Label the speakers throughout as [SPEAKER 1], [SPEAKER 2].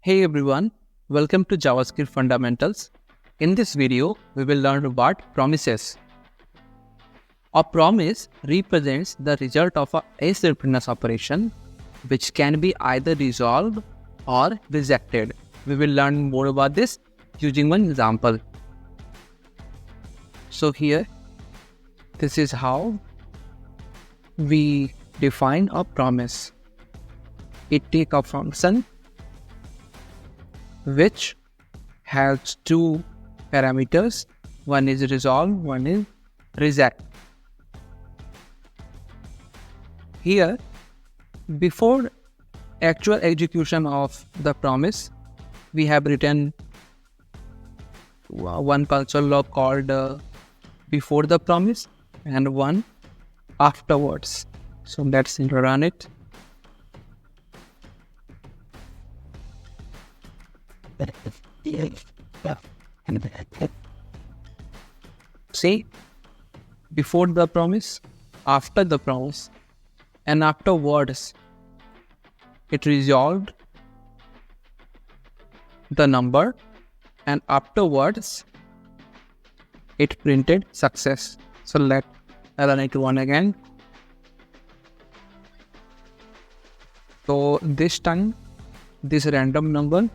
[SPEAKER 1] Hey everyone, welcome to JavaScript Fundamentals. In this video, we will learn about promises. A promise represents the result of an asynchronous operation which can be either resolved or rejected. We will learn more about this using one example. So here, this is how we define a promise. It takes a function which has two parameters. One is resolve, one is reject. Here, before actual execution of the promise, we have written one console log called before the promise and one afterwards. So let's run it. See, before the promise, after the promise, and afterwards, it resolved the number, and afterwards, it printed success. So let's run it one again. So this time, this random number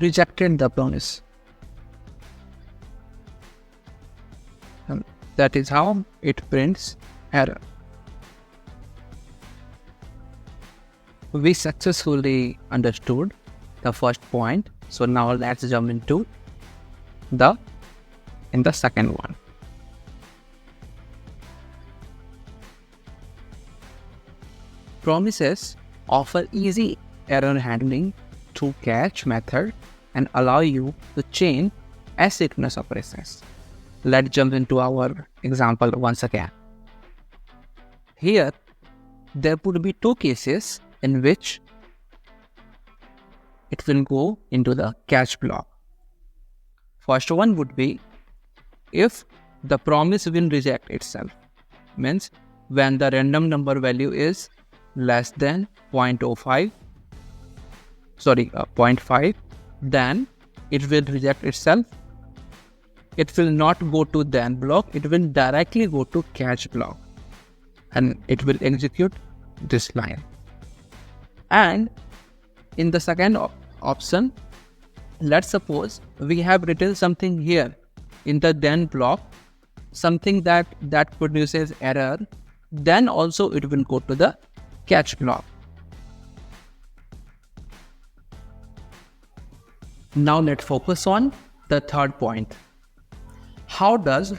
[SPEAKER 1] rejected the promise. And that is how it prints error. We successfully understood the first point. So now let's jump into the second one. Promises offer easy error handling through catch method and allow you to chain asynchronous operations. Let's jump into our example once again. Here, there would be two cases in which it will go into the catch block. First one would be if the promise will reject itself. Means when the random number value is less than 0.5, then it will reject itself. It will not go to then block, it will directly go to catch block and it will execute this line. And in the second option, let's suppose we have written something here in the then block, something that produces error, then also it will go to the catch block. Now let's focus on the third point. How does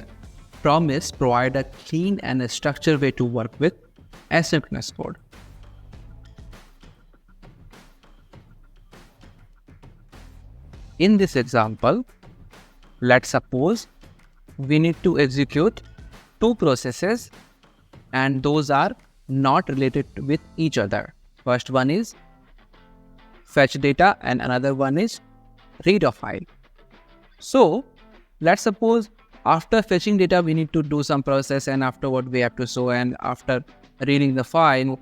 [SPEAKER 1] promise provide a clean and a structured way to work with asynchronous code? In this example, let's suppose we need to execute two processes and those are not related with each other. First one is fetch data and another one is read a file. So let's suppose after fetching data we need to do some process and afterward we have to show, and after reading the file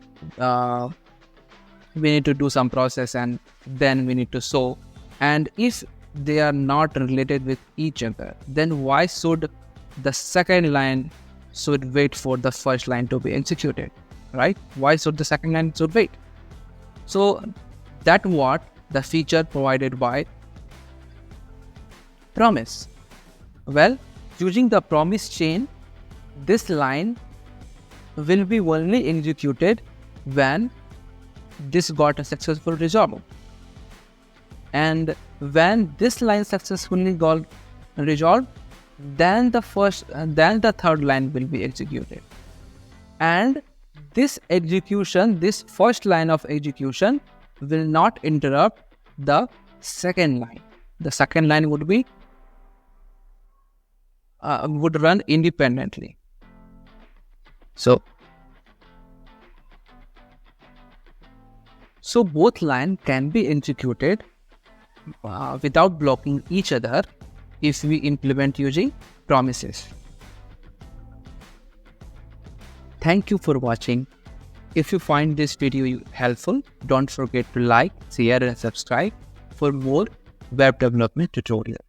[SPEAKER 1] we need to do some process and then we need to show. And if they are not related with each other, then why should the second line should wait for the first line to be executed, right? Why should the second line should wait? So that's what the feature provided by promise. Well, using the promise chain, this line will be only executed when this got a successful resolve. And when this line successfully got resolved, then the third line will be executed. And this execution, this first line of execution will not interrupt the second line. The second line would run independently. So both lines can be executed without blocking each other if we implement using promises. Thank you for watching. If you find this video helpful, don't forget to like, share and subscribe for more web development tutorials.